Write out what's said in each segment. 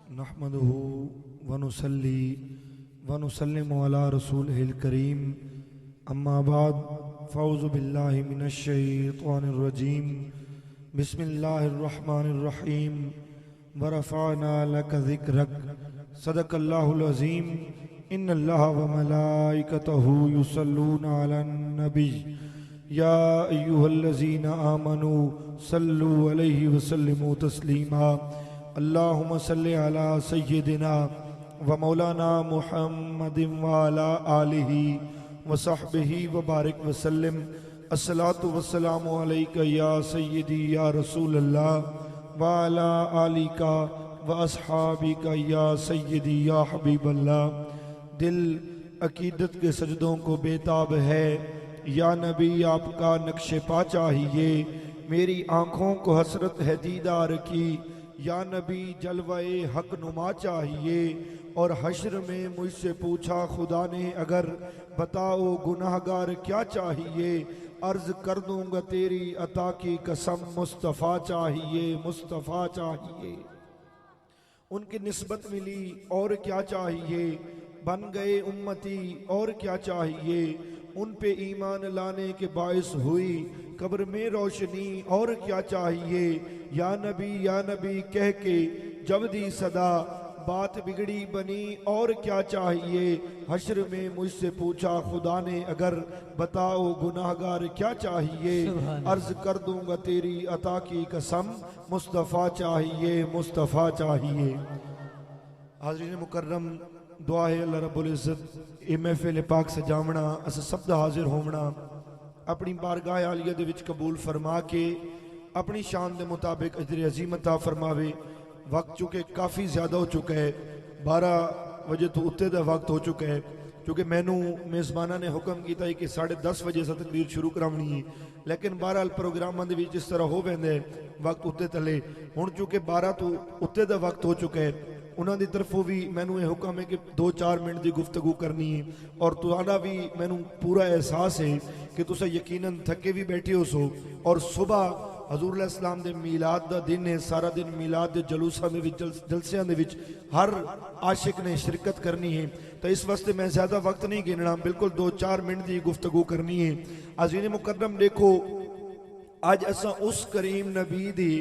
नहमदुहु व नुसल्ली व नुसल्लिमु अला रसूलिहिल करीम अम्मा बाद फ़ऊज़ु बिल्लाहि मिनश शैतानिर रजीम बिस्मिल्लाहिर रहमानिर रहीम व रफ़अना लका ज़िक्रक सदक़ल्लाहुल अज़ीम इन्नल्लाहा व मलाइकतहु युसल्लूना अलन नबी या अय्युहल्लज़ीना आमनू सल्लु अलैहि व सल्लिमू तस्लीमा अल्लाहुम्मा सल्लि अला सय्यिदिना व मौलाना मुहम्मदिन व अला आलिहि व सहबिही व बारिक व सल्लिम। अस्सलातु वस्सलामु अलैका या सय्यिदी या रसूल अल्लाह व अला आलिका व अस्हाबिका या सय्यिदी या हबीब अल्लाह। दिल अकीदत के सजदों को बेताब है, या नबी आपका नक्शे पा चाहिए। मेरी आँखों को हसरत है दीदार की, या नबी जलवाए हक नुमा चाहिए। और हश्र में मुझसे पूछा खुदा ने अगर, बताओ गुनाहगार क्या चाहिए। अर्ज कर दूंगा तेरी अता की कसम, मुस्तफ़ा चाहिए, मुस्तफ़ा चाहिए। उनकी निस्बत मिली और क्या चाहिए, बन गए उम्मती और क्या चाहिए। उन पे ईमान लाने के बाइस हुई कब्र में रोशनी और क्या चाहिए। या नबी कह के जब दी सदा, बात बिगड़ी बनी और क्या चाहिए। हश्र में मुझसे पूछा खुदा ने अगर, बताओ गुनाहगार क्या चाहिए। अर्ज कर दूंगा तेरी अता की कसम, मुस्तफ़ा चाहिए, मुस्तफ़ा चाहिए। हाज़रीन मुकर्रम, दुआ है अल्लाह रब्बुल इज़्ज़त ए महफिल पाक सजावना, अस सब दा हाजिर होवना अपनी बारगाह आलिया दे विच कबूल फरमा के अपनी शान दे मुताबिक अजर अजीम अता फरमावे। वक्त चूँकि काफ़ी ज़्यादा हो चुका है, 12 बजे तो उत्ते दा वक्त हो चुका है, क्योंकि मैनू मेज़बाना ने हुक्म किया है कि 10:30 बजे से तकरीर शुरू करानी है। लेकिन बहरहाल प्रोग्रामां दे विच इस तरह हो पैंदा है, वक्त उत्ते तले हुण चूँकि 12 तो उत्ते दा वक्त हो चुका है, उन्हों की तरफों भी मैनू ये हुक्म है कि 2-4 मिनट की गुफ्तगू करनी है। और तुहाडा भी मैनू पूरा एहसास है कि तुसा यकीनन थके भी बैठे हो सो, और सुबह हजूर अलैहिस्सलाम दे मीलाद दा दिन है। सारा दिन मीलाद दे जलूसां दे विच, जलसियां दे विच हर आशिक ने शिरकत करनी है। तो इस वास्ते मैं ज़्यादा वक्त नहीं गिनना, बिल्कुल 2-4 मिनट की गुफ्तगू करनी है। अज़ीज़ मुकर्रम देखो, अज असा उस करीम नबी दी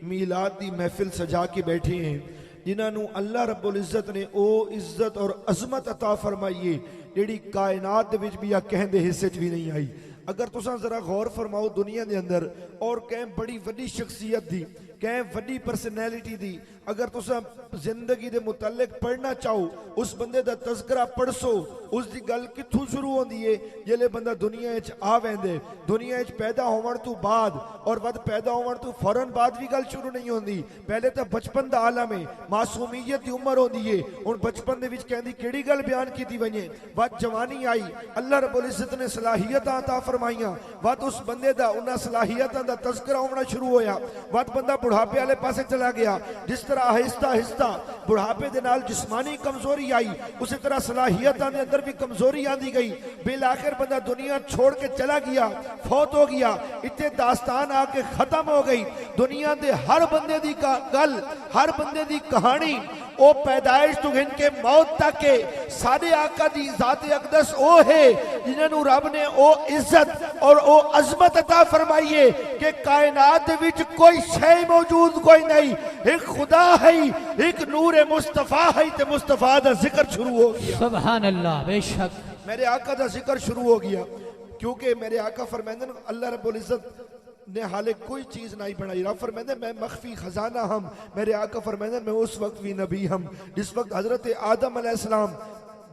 मीलाद दी महफिल सजा के बैठे हैं जिन्होंने अल्लाह रब्बुल इज़्ज़त ने ओ इज़्ज़त और अजमत अता फरमाई है जिहड़ी कायनात दे विच भी या कहंदे हिस्से च भी नहीं आई। अगर तुसा जरा गौर फरमाओ दुनिया के अंदर, और कहीं बड़ी वड्डी शख्सियत दी, कहीं वड्डी पर्सनैलिटी दी अगर तुसा जिंदगी दे मुतल्लिक पढ़ना चाहो, उस बंदे दा तज़किरा पढ़सो, उसकी गल कित्थों शुरू होंदी है। जिहले बंदा दुनिया च आ वैंदे, दुनिया च पैदा होवन तो बाद और वद पैदा होवन तो फौरन बाद भी गल शुरू नहीं होंदी। पहले तो बचपन दा आलम है, मासूमियत दी उम्र होंदी है। हुण बचपन दे विच कहंदी किहड़ी गल बयान कीती वने, वद जवानी आई, अल्लाह रब्बुल इज़्ज़त ने सलाहियतां अता फरमाइयां, वद उस बंदे दा उन्हां सलाहियतां दा तज़किरा होना शुरू होया, वद बंदा बुढ़ापे वाले पासे चला गया। जिस तरह आहिस्ता आहिस्ता बुढ़ापे दे नाल जिस्मानी कमजोरी आई, उसी तरह सलाहियतां दे अंदर भी कमजोरी आंदी गई। बिल आखिर बंदा दुनिया छोड़ के चला गया, फौत हो गया। इतने दास्तान आके खत्म हो गई। दुनिया दे हर बंदे दी गल, हर बंदे दी कहानी, ओ पैदाइश तो इनके मौत तक के सारे आका दी ज़ात अक़दस ओ है जिन्होंने रब ने ओ इज्जत और ओ अजमत अता फरमाई है कि कायनात विच कोई शय मौजूद कोई नहीं, एक खुदा है, एक नूर मुस्तफा है। ते मुस्तफा दा जिक्र शुरू हो गया। सुभान अल्लाह, बेशक मेरे आका दा जिक्र शुरू हो गया, क्योंकि मेरे आका फरमाते हैं अल्लाह रब्बुल इज़्ज़त ने हाले कोई चीज नहीं बनाई। रब फरमाते मैं मख्फी खजाना हम, मेरे आका फरमाते मैं उस वक्त भी नबी हम जिस वक्त हजरत आदम अलैहिस्सलाम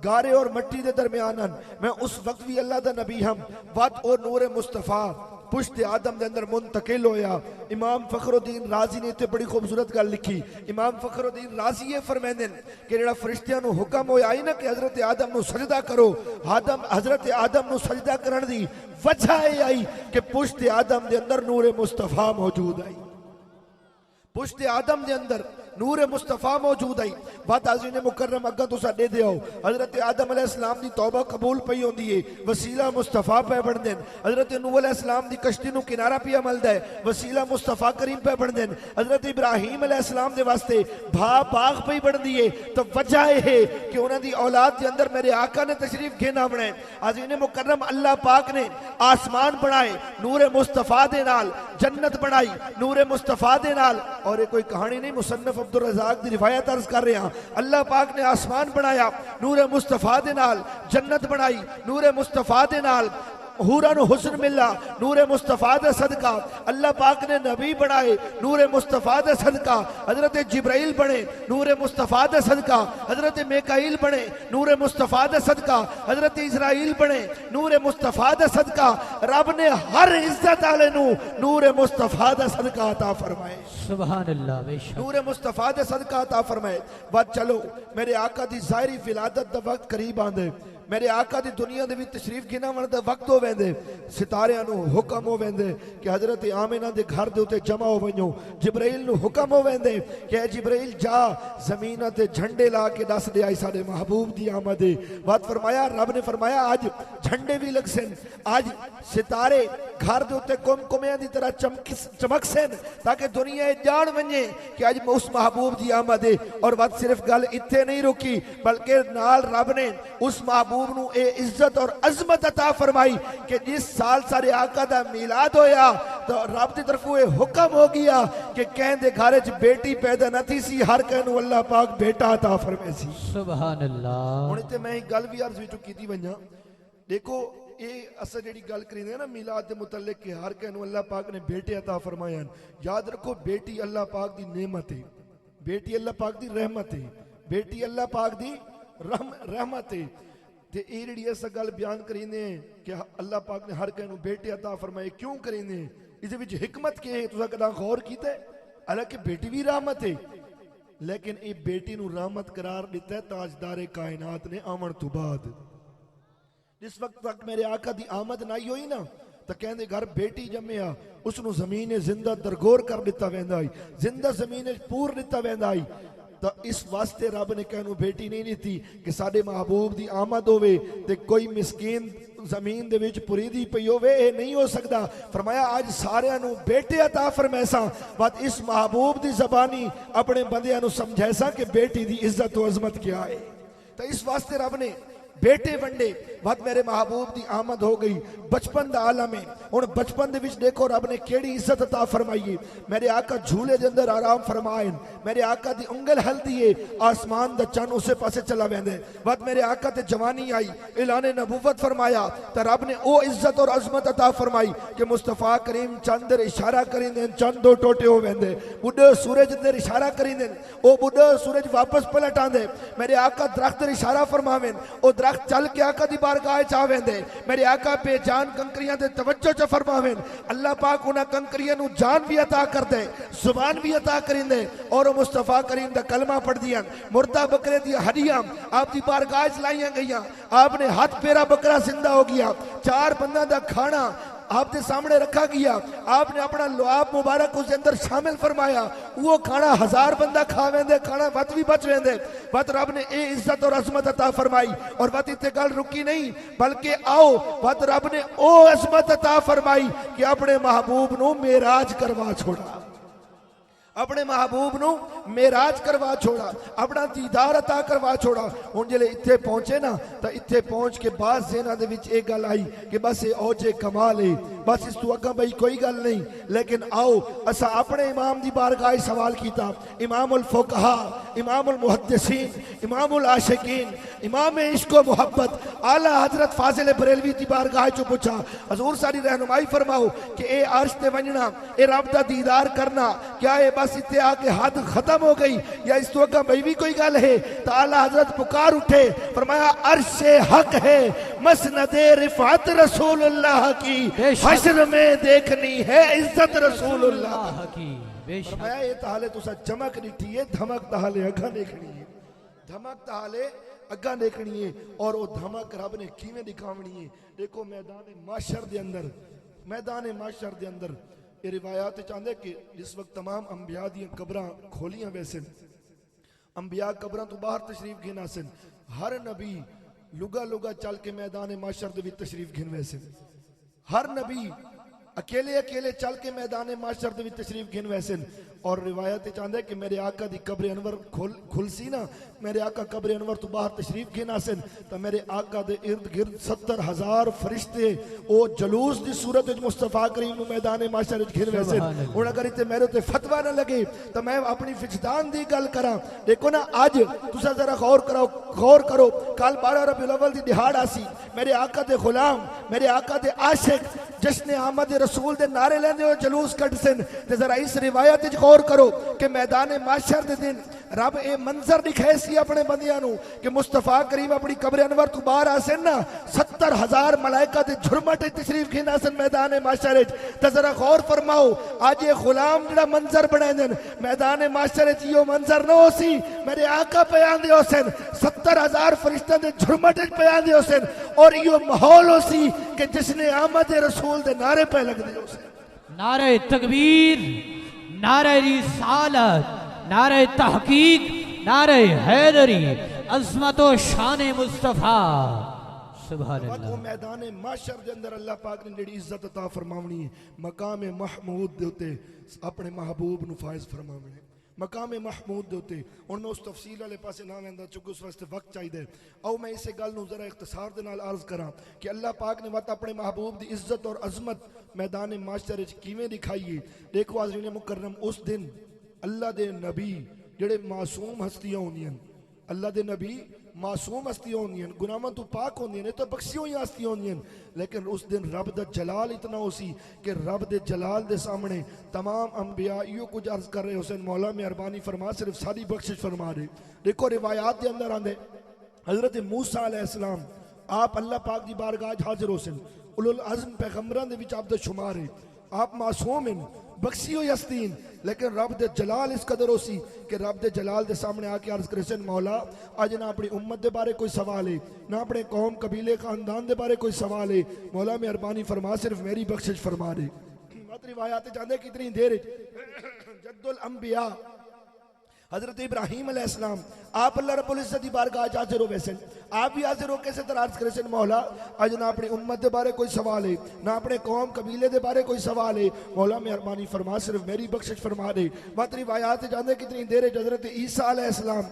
गारे और मट्टी के दरमियान, मैं उस वक्त भी अल्लाह दा नबी हम। वत और नूर मुस्तफा पुश्त आदम के अंदर मुंतकिल होया। इमाम फखरुद्दीन राजी ने इतने बड़ी खूबसूरत गल लिखी। इमाम फखरुद्दीन राजी ये फरमाते हैं कि जेड़ा फरिश्तियां नूं हुक्म होया आई ना कि हजरत आदम नूं सजदा करो, हजरत आदम नूं सजदा करन दी वजह यह आई कि पुश्त आदम के अंदर नूर मुस्तफा मौजूद आई। पुश्त आदम के अंदर नूर मुस्तफा मौजूद आई बात हाज़रीन मुकर्रम अग्गा तुसा दे दियो हजरत आदम अलैहिस्सलाम दी तौबा कबूल पई होंदी है वसीला मुस्तफा पे बन देन हजरत नूह अलैहिस्सलाम दी कश्ती नु किनारा पिया मिलदा है वसीला मुस्तफा करीम पे बन देन हजरत इब्राहीम अलैहिस्सलाम दे वास्ते बाग पे बनदी है तो वजह है कि उन्हां दी औलाद दे अंदर मेरे आका ने तशरीफ घेना बनाए हाज़रीन मुकर्रम अल्लाह पाक ने आसमान बनाए नूर मुस्तफा दे नाल जन्नत बनाई नूर मुस्तफा दे नाल और ये कोई कहानी नहीं मुसन्नफ अब्दुल रज़ाक दी रिवायत अर्ज कर रहे हैं अल्लाह पाक ने आसमान बनाया नूर मुस्तफा दे नाल जन्नत बनाई नूर मुस्तफा दे नाल हूरा नु हुस्न मिला नूरे मुस्तफा दे सदका अल्लाह पाक ने नबी बनाए नूरे मुस्तफा दे सदका हजरत जिब्राइल बने नूरे मुस्तफा दे सदका हजरत मिकाईल बने नूरे मुस्तफा दे सदका हजरत इस्राईल बने नूरे मुस्तफा दे सदका रब ने हर इज्जत वाले नु नूरे मुस्तफा दे सदका अता फरमाए सुभान अल्लाह बेशक नूरे मुस्तफा दे सदका अता फरमाए बात चलो मेरे आका दी ज़ाहिरी विलादत दा वक्त करीब आंदे मेरे आका दी दुनिया दे विच तशरीफ गिनावण दा वक्त हो वेंदे सितारियां नु हुक्म हो वेंदे कि हजरत आमिना दे घर दे उते जमा हो वञो जिब्राइल नु हुक्म हो वेंदे कि जिब्राइल जा जमीन ते झंडे ला के दस दे आई साडे महबूब दी आमद है बात फरमाया रब ने फरमाया आज झंडे भी लगसन आज सितारे घर दे उते कुमकुमियां दी तरह चमकसन ताकि दुनिया जान वञे कि आज उस महबूब दी आमद है और बात सिर्फ गल इत्थे नहीं रुकी बल्कि नाल रब ने उस महबूब नु ए इज्जत और अजमत अता फरमाई कि जिस साल सारे आका दा मिलाद होया तो रब दी तरफों ए हुक्म हो गया कि कहंदे घर च बेटी पैदा न थी सी हर कहनु अल्लाह पाक बेटा अता फरमाए सी सुभान अल्लाह हुण इत्थे मैं एक गल भी अर्ज विचों कीती वञा देखो ये अस जी गल करेंगे ना मिलाद के मुतल्लिक कि हर कहनु अल्लाह पाक ने बेटे अता फरमाया याद रखो बेटी अल्लाह पाक दी नेमत है बेटी अल्लाह पाक दी रहमत है बेटी अल्लाह पाक दी रहमत है ते ये जी अस गल बयान करेंगे कि अल्लाह पाक ने हर कहनु बेटे अता फरमाए क्यों करेंगे इस हिकमत के है तुसा कदा गौर कीता हालांकि बेटी भी रहमत है लेकिन ये बेटी नु रहमत करार दिता है ताजदारे कायनात ने आमन तो बाद जिस वक्त तक मेरे आका दी आमद नहीं हुई ना तो कहते घर बेटी जम्मिया उसनु जमीन जिंदा दरगोर कर दिता वेंदा आई जिंदा जमीन पूर दिता वेंदा आई तो इस वास्ते रब ने कहनू बेटी नहीं दी कि साडे महबूब दी आमद होवे ते कोई मिसकीन जमीन दे विच पुरीदी पई होवे ये नहीं हो सकता फरमाया आज सारियां नू बेटे अता फरमैसा बात इस महबूब दी जबानी अपने बंदियां नू समझैसा कि बेटी दी इज्जत और अजमत क्या है तो इस वास्ते रब ने बेटे वंडे वत मेरे महबूब दी आमद हो गई बचपन दा आलम है हुण बचपन दे विच देखो रब ने केड़ी इज्जत अता फरमाई मेरे आका झूले दे अंदर आराम फरमाए मेरे आका दी उंगल हलदी है आसमान दा चंद उसे पासे चला वेंदे वत मेरे आका ते जवानी आई ऐलान नबूवत फरमाया तो रब ने ओ इज्जत और अजमत अता फरमाई कि मुस्तफा करीम चंद इशारा करेंदे चंद दो टोटे हो वेंदे बुढ़े सूरज दे इशारा करेंदे ओ बुढ़े सूरज वापस पलट आंदे मेरे आका दरख्त दे इशारा फरमावें ओ चल के आका दी बारगाह च आवेंदे मेरे आका पे जान कंकरियां दे तवज्जो च फरमावें अल्लाह पाक उन्हां कंकरियां नु जान भी अता कर दे जुबान भी अता करिंदे और मुस्तफा करीम दा कलमा पढ़ दियां मुर्दा बकरे दी हड्डियां आप दी बारगाह च लाईयां गईयां आपने हाथ पेरा बकरा जिंदा हो गया चार बंदा दा खाना आपके सामने रखा गया आपने अपना लुआब मुबारक उसके अंदर शामिल फरमाया वो खाना 1000 बंदा खा वेंदे खाना वत भी बच वेंदे वत रब ने ए इज्जत और अजमत अता फरमाई और वत इत्थे गल रुकी नहीं बल्कि आओ वत रब ने ओ अजमत अता फरमाई कि अपने महबूब नु मेराज करवा छोड़ा अपने महबूब नु मेराज करवा छोड़ा अपना दीदार अता करवा छोड़ा हुण जिले इत्थे पहुंचे ना तो इत्थे पहुंच के बाद जेना दे विच एक गल आई कि बस ये औजे कमाल है बस इस तू अग्गा भाई कोई गल नहीं लेकिन आओ असा अपने इमाम दी बारगाह सवाल कीता इमामुल फुकहा इमामुल मुहद्दिसीन इमामुल आशिकीन इमाम इश्क व मोहब्बत आला हजरत फाजिल बरेलवी दी बारगाह चो पूछा हजूर सारी रहनुमाई फरमाओ कि ए अर्श ते वंजना ए रब दा दीदार करना क्या ए बस इत्थे आके हद खत्म हो गई या इस तो अग्गा भाई भी कोई गल है तो आला हजरत पुकार उठे फरमाया अर्श हक है मसनदे रिफात रसूलुल्लाह की हश्र में देखनी है इज्जत रसूलुल्लाह की फरमाया ये ताले तुसा चमक दिठी है धमक ताले अगा देखनी है धमक ताले अगा देखनी है और वो धमक रब ने किवें दिखावनी है देखो मैदान माशर दे अंदर ये रिवायात चाहते कि जिस वक्त तमाम अंबिया दी कब्रां खोलियां वैसन, अंबिया कब्रां तो बाहर तशरीफ घिना सन, हर नबी लुगा लुगा चल के मैदान माशर दे विच तशरीफ घिन वैसन, हर नबी अकेले अकेले चल के मैदान माशर दे विच तशरीफ घिन वैसन। और रिवायत चाहते कि मेरे आका दी कब्र अनवर खुल सी ना, मेरे आका कब्र अनवर तो बाहर तशरीफ घिन आसन, तो मेरे आका दे इर्द गिर्द 70,000 फरिश्ते ओ जलूस दी सूरत विच मुस्तफा करीम नु मैदान माशर विच घिन वैसन। हुण अगर इत्थे मेरे ते फतवा ना लगे तो मैं अपनी विजदान दी गल करां। देखो ना अज तुसा जरा गौर करो, कल 12 रबीउल अव्वल दी दिहाड़ आसी, मेरे आका दे गुलाम, मेरे आका दे आशिक जिसने आमद रसूल दे नारे लेंदे हो जुलूस कट सन। ते जरा इस रिवायत विच गौर करो कि मैदान माशर दे दिन रब ए मंजर दिखाए सी अपने बंदियां नू कि मुस्तफा करीम अपनी कब्र अनवर तो बाहर आसन ना, 70,000 मलाइका दे झुरमट तशरीफ घिना सन मैदान माशर विच। ते जरा गौर फरमाओ आज ये गुलाम जिहड़ा मंजर बनाए दिन मैदान माशर विच यो मंजर ना होसी, मेरे आका पे आंदे होसन, 70,000 फरिश्तों दे झुरमट विच पे आंदे होसन, और यो माहौल होसी कि जिसने आमद रसूल दे नारे पे लगदे होसन। नारे तकबीर, नारे रिसालत, नारे तहकीक, नारे हैदरी, अज़मत व शान मुस्तफा। सुभान अल्लाह। वो मैदान माशर दे अंदर अल्लाह पाक ने जेड़ी इज्जत अता फरमावनी है, मकाम महमूद दे उते अपने महबूब नु फायज फरमावने, मकाम महमूद दे उते। हुण मैं उस तफसील वाले पासे ना वेंदा चूंकि उस वास्ते वक्त चाहिए। आओ मैं इस गल नू जरा इख्तिसार दे नाल अर्ज करां कि अल्लाह पाक ने वत अपने महबूब दी इज्जत और अजमत मैदान माशर विच किवें दिखाई है। देखो हाज़रीन मुकर्रम, उस दिन अल्लाह दे नबी जेड़े मासूम हस्तियां होंदियां, अल्लाह दे नबी मासूम हस्तियां होंदियां, गुनाहां तो पाक होंदियां ने, तो बख्शी हुई हस्तियां होंदियां, लेकिन उस दिन रब दा जलाल इतना होसी कि रब दे जलाल दे सामने तमाम अंबिया इहो कुछ अर्ज कर रहे हुसैन मौला मेहरबानी फरमा सिर्फ सारी बख्शिश फरमा रहे। देखो रिवायात के अंदर आंदे हजरत मूसा अलैहिस्सलाम आप अल्लाह पाक दी बारगाह हाजिर होसन, उलुल अज़्म पैगंबरां दे विच आप दा शुमार है, आप मासूम हैं, बख्शी हो यस्तीन, लेकिन रब दे जलाल इस कदर होसी कि रब दे जलाल दे सामने आके अर्ज करे सन मौला अज ना अपनी उम्मत दे बारे कोई सवाल है, ना अपने कौम कबीले खानदान दे बारे कोई सवाल है, मौला मेहरबानी फरमा सिर्फ मेरी बख्शिश फरमा दे। मत रिवायात चाहते कितनी देर जद्दुल अंबिया हजरत इब्राहीम अलैहिस्सलाम आप अल्लाह रब्बुल इज्जत दी बारगाह हाजिर हो वैसे आप भी हाजिर हो कैसे तरह अर्ज करे मौला अज ना अपनी उम्मत के बारे कोई सवाल है, ना अपने कौम कबीले के बारे कोई सवाल है, मौला मेहरबानी फरमा सिर्फ मेरी बख्शिश फरमा दे। मत रिवायात जानते कितनी देर हजरत ईसा अलैहिस्सलाम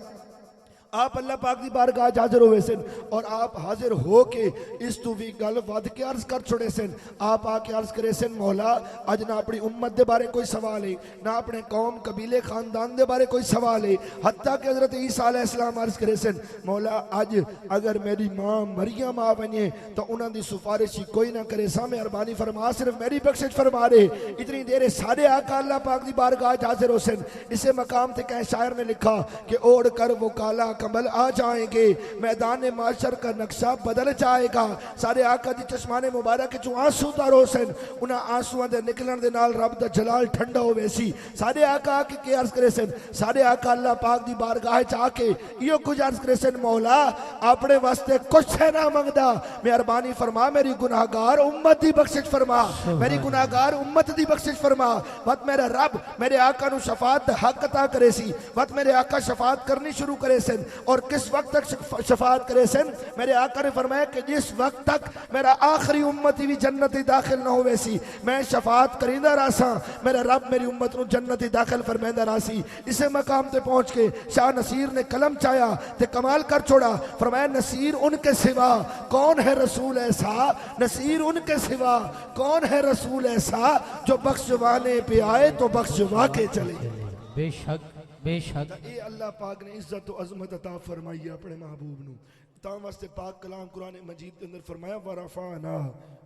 आप अल्लाह पाक दी बारगाह हाजिर हुए सन और आप हाजिर हो के इस तू भी गल वध के अर्ज कर छोड़े सन। आप आके अर्ज करे सन मौला अज ना अपनी उम्मत के बारे कोई सवाल है, ना अपने कौम कबीले खानदान के बारे कोई सवाल है, हत्ता कि हजरत ईसा अलैहिस्सलाम अर्ज करे सन मौला अज अगर मेरी माँ मरियम आ वने तो उन्हों की सिफारिश ही कोई ना करे, सा मेहरबानी फरमा सिर्फ मेरी बख्शिश फरमा दे। इतनी देर सारे आका अल्लाह पाक की बारगाह हाजिर हो सन। इसे मकाम से कह शायर ने लिखा कि ओढ़ कर वो काला कमल आ जाएंगे, मैदान माशर का नक्शा बदल जाएगा। सारे आका दी चश्माने मुबारक चो आंसू तार होसन, उन्हां आंसुआं दे निकलण दे नाल रब दा जलाल ठंडा होवे सी। सारे आका आके के अर्ज करे सन, सारे आका अल्लाह पाक दी बारगाह च आके इहो कुछ अर्ज करे सन मौला अपने वास्ते कुछ ना मंगदा, मेहरबानी फरमा मेरी गुनाहगार उम्मत दी बख्शिश फरमा, मेरी गुनाहगार उम्मत दी बख्शिश फरमा। वत मेरा रब मेरे आका नु शफाअत दा हक अता करे सी, वत मेरे आका शफाअत करनी शुरू करे सन और किस वक्त तक शफाअत करे सन, मेरे आका ने फरमाया कि जिस वक्त तक मेरा आखिरी उम्मती भी जन्नती दाखिल ना होवे सी मैं शफाअत करींदा रासा, मेरा रब मेरी उम्मत को जन्नती दाखिल फरमांदा रासी। इसे मकाम ते पहुंच के शाह नसीर ने कलम चाया ते कमाल कर छोड़ा, फरमाया नसीर उनके सिवा कौन है रसूल ऐसा, नसीर उनके सिवा कौन है रसूल ऐसा जो बख्शवाने पे आए तो बख्शवा के चले। बेशक बेशक ये अल्लाह पाक ने इज्जत और अजमत अता फरमाई है अपने महबूब नू। तां वास्ते पाक कलाम कुरान मजीद के अंदर फरमाया वरफाना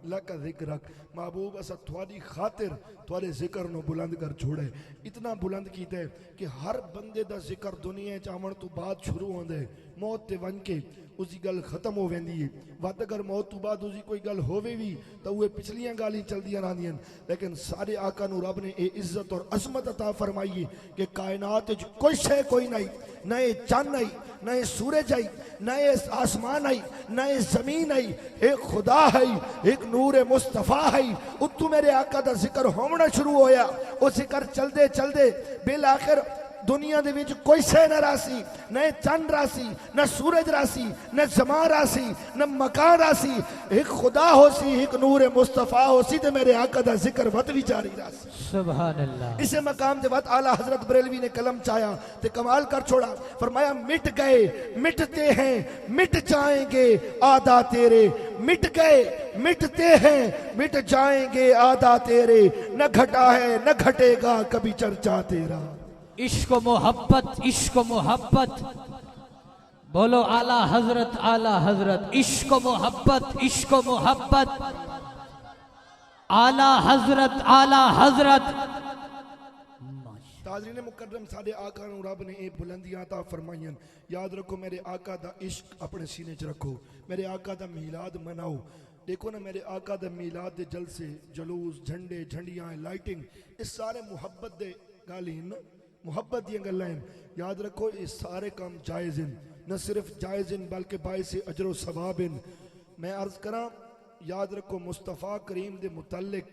लक जिक्रक, महबूब असा थोड़ी खातिर थोड़े जिक्र नो बुलंद कर छोड़े, इतना बुलंद कीते कि हर बंदे दा जिक्र दुनिया च आवन तो बाद शुरू होंदे, मौत ते वन के उसकी गल खत्म हो वेंदी है। वत अगर मौत तो बाद उसकी कोई गल होवे भी तो वह पिछलियां गाली चलदियां रहंदियां, लेकिन सारे आका नू रब ने ये इज्जत और अजमत अता फरमाई है कि कायनात च कोई शय कोई नहीं, ना ये चन्न आई, ना ये सूरज आई, ना ये आसमान आई, ना ये जमीन आई, एक खुदा है, एक नूर मुस्तफा है। उत्तू मेरे आका दा जिक्र होना शुरू होया। वो जिक्र चलदे चलदे बिल आखिर दुनिया दे विच कोई शे न रासी, न चंद रासी, न सूरज रासी, न जमा रासी, न मकान रासी, एक खुदा होसी, एक नूर मुस्तफा होसी ते मेरे आका दा जिक्र वत भी जारी रासी। सुभान अल्लाह। इसे मकाम दे वत आला हजरत बरेलवी ने कलम चाया ते कमाल कर छोड़ा। फरमाया मिट गए मिटते हैं मिट जाएंगे आदा तेरे, मिट गए मिटते हैं मिट जाएंगे आदा तेरे, न घटा है न घटेगा कभी चर्चा तेरा। इश्क मोहब्बत, इश्क मोहब्बत, बोलो आला हजरत, आला हजरत। इश्क मोहब्बत, इश्क मोहब्बत, आला हजरत, आला हजरत। ताजरीन मुकर्रम साडे आका नूं रब ने ये बुलंदियां अता फरमाईयां। याद रखो मेरे आका दा इश्क अपने सीने च रखो, मेरे आका दा मीलाद मनाओ। देखो ना मेरे आका दा मीलाद दे जलसे, जुलूस, झंडे, झंडियां, लाइटिंग, ये सारे मुहब्बत दे गल ही न, मुहब्बत दी गल्लां हैं। याद रखो ये सारे काम जायज़ हैं, न सिर्फ जायज़ हैं बल्कि बाइस अजर व सवाब हैं। मैं अर्ज करा, याद रखो मुस्तफ़ा करीम दे मुतालिक,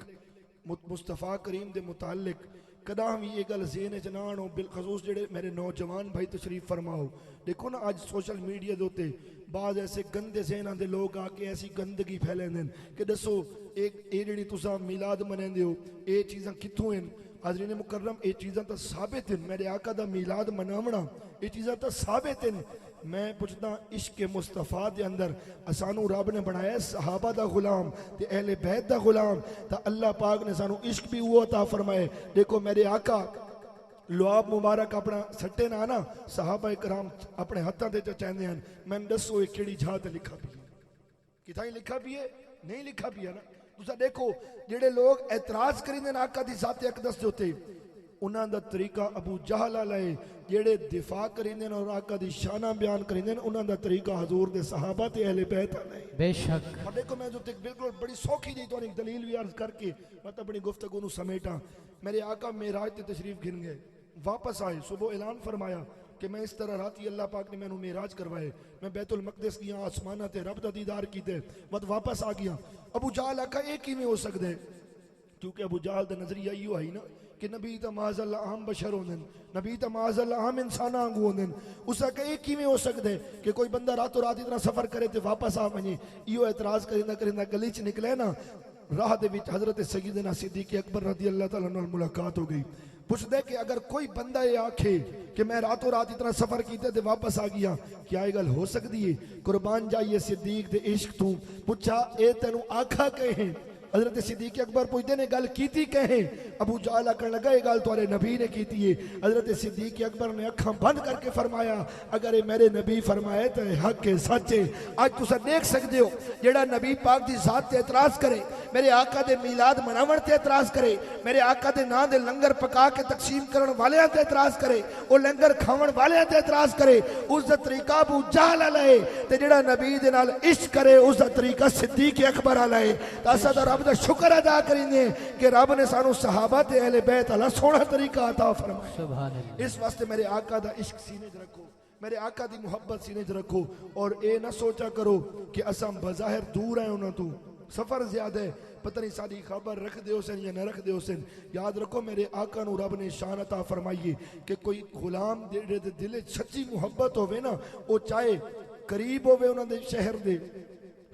मुस्तफ़ा करीम दे मुतालिक कदा भी ये गल ज़हन च ना आनो, बिलखसूस जेड़े मेरे नौजवान भाई तशरीफ फरमाओ। देखो ना अज सोशल मीडिया दे उत्ते बाज़ ऐसे गंदे ज़हनां दे लोग आके ऐसी गंदगी फैलांदे कि दसो एक ये जेड़ी तुसां मिलाद मनांदे हो ये चीज़ां कित्थों हैं। हाज़रीन मुकर्रम ये चीज़ां तो साबित हैं, मेरे आका दा मिलाद मनावना ये चीज़ां तो साबित हैं। मैं पुछदा इश्क मुस्तफा दे अंदर असानू रब ने बनाया सहाबा दा गुलाम ते अहले बैत दा गुलाम, तो अल्लाह पाक ने सानू इश्क भी वो अता फरमाए। देखो मेरे आका लुआब मुबारक अपना सट्टे ना ना सहाबा कराम अपने हत्थां ते चचांदे हैं। मैं दसो ये केड़ी जगह ते लिखा पी है, किथां लिखा पी है? नहीं लिखा पी है ना। तुसा देखो जेड़े लोग एतराज करिंदे आका दी ज़ात अक़दस दे उत्ते उन्हां दा तरीका अबू जहल वाला है, जेड़े दिफा करिंदे और आका दी शाना बयान करिंदे उन्हां दा तरीका हजूर दे सहाबा ते अहले बैत वाला है। बेशक। और देखो मैं जो बिल्कुल बड़ी सौखी जी तो एक दलील भी अर्ज करके मैं अपनी गुफ्तगू नूं समेटा। मेरे आका मेराज ते तशरीफ गिन गए, वापस आए, सुबह ऐलान फरमाया कि मैं इस तरह रात अल्लाह पाक ने मैनू मेराज करवाए, मैं बैतुल मकदस गया, आसमाना ते रब दा दीदार कीते, मत वापस आ गया। अबू जहल आखा ये किवें हो सकदा है, क्योंकि अबू जहल दा नजरिया इहो है ना कि नबी तो माज़अल्लाह आम बशर होंदे, नबी तो माज़अल्लाह आम इंसान आंगू होंदे। उस आखा ये किवें हो सकदा है कि कोई बंदा रातों रात इतना सफर करे ते वापस आ वने। इहो एतराज करिंदा करिंदा गली च निकले ना, राह दे विच हजरत सय्यदना सिद्दीक़ अकबर रज़ी अल्लाह तआला नाल मुलाकात हो गई। पुछदे कि अगर कोई बंदा ये आखे कि मैं रातों रात इतना सफर कीते ते वापस आ गया, क्या ये गल हो सकती है? कुर्बान जाइए सिद्दीक दे इश्क तू। पुछा ए तेनू आखा कहे? हजरत सिद्दीक अकबर पुछदे ने गल कीती कहे? अबू जहल आखण लगा ये गल तुहाडे नबी ने कीती है। हजरत सिद्दीक अकबर ने अखां बंद करके फरमाया अगर ये मेरे नबी फरमाए तो हक है, सच है। आज तुसा देख सकते हो जेड़ा नबी पाक दी जात ते एतराज करे, मेरे आका दे मिलाद मनावण ते एतराज करे, मेरे आका दे नां दे लंगर पका के तकसीम करन वालेयां ते एतराज करे, ओ लंगर खावण वालेयां ते एतराज करे, उस दा तरीका अबू जहल वाला है। ते जेड़ा नबी दे नाल इश्क करे उस दा तरीका सिद्दीक अकबर वाला है। तां असां दा रब दा शुक्र अदा करिंदे कि रब ने सानू सहाबा ते अहले बैत वाला सोहना तरीका अता फरमाया। सुभान अल्लाह। इस वास्ते मेरे आका दा इश्क सीने च रखो, मेरे आका दी मुहब्बत सीने च रखो, और ये ना सोचा करो कि असां बज़ाहिर दूर हैं उन्हां तो, सफर ज्यादा है, पता नहीं साड़ी खबर रख दो सन या न रख दो सन। याद रखो मेरे आका नू रब ने शान अता फरमाइए कि कोई गुलाम जेड़े दे दिल सच्ची मुहब्बत होवे ना, वो चाहे करीब होवे उन्हां दे शहर दे,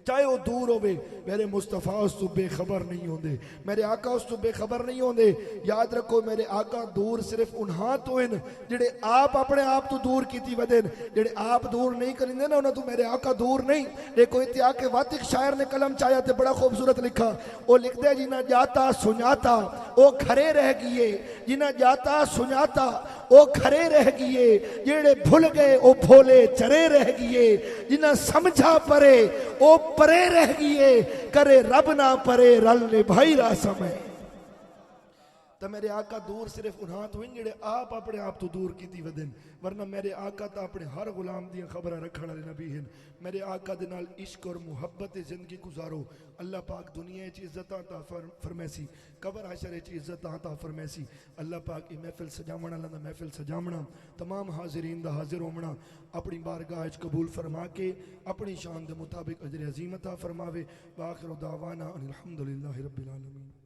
चाहे वो दूर होवे, मेरे मुस्तफा उस तो बेखबर नहीं होंदे, मेरे आका उस तो बेखबर नहीं होंदे। याद रखो मेरे आका दूर सिर्फ उन्हां तो हैं जेड़े आप अपने आप तो दूर कीती वदेन, जेड़े आप दूर नहीं करिंदे ना उन्हां तो मेरे आका दूर नहीं। देखो इत्ते आके वातिक शायर ने कलम चाया ते बड़ा खूबसूरत लिखा, वो लिखदे जिन्ना जाता सुनाता वो खरे रह गए, जिन्ना जाता सुनाता वो खरे रह गए, जेड़े भूल गए वो भोले चरे रह गए, जिन्ना समझा परे वो परे रह गए, करे रब ना परे रल ने भाई रा समय। तो मेरे आका दूर सिर्फ उन्हां तो जेड़े आप अपने आप तो दूर की वदन, वरना मेरे आका तो अपने हर गुलाम दी खबर रखने वाले नबी हैं। मेरे आका दे नाल इश्क और मुहब्बत जिंदगी गुजारो। अल्लाह पाक दुनिया च इज्जत अता फरमैसी, कबर हशर च इज्जत अता फरमैसी। अल्लाह पाक ये महफिल सजावण वाला दा महफिल सजावना, तमाम हाजिरीन दा हाजिर होना अपनी बारगाह च कबूल फरमा के अपनी शान के मुताबिक अजर अजीम अता फरमावे। वाखिर दावाना अनिल हम्दुलिल्लाहि रब्बिल आलमीन।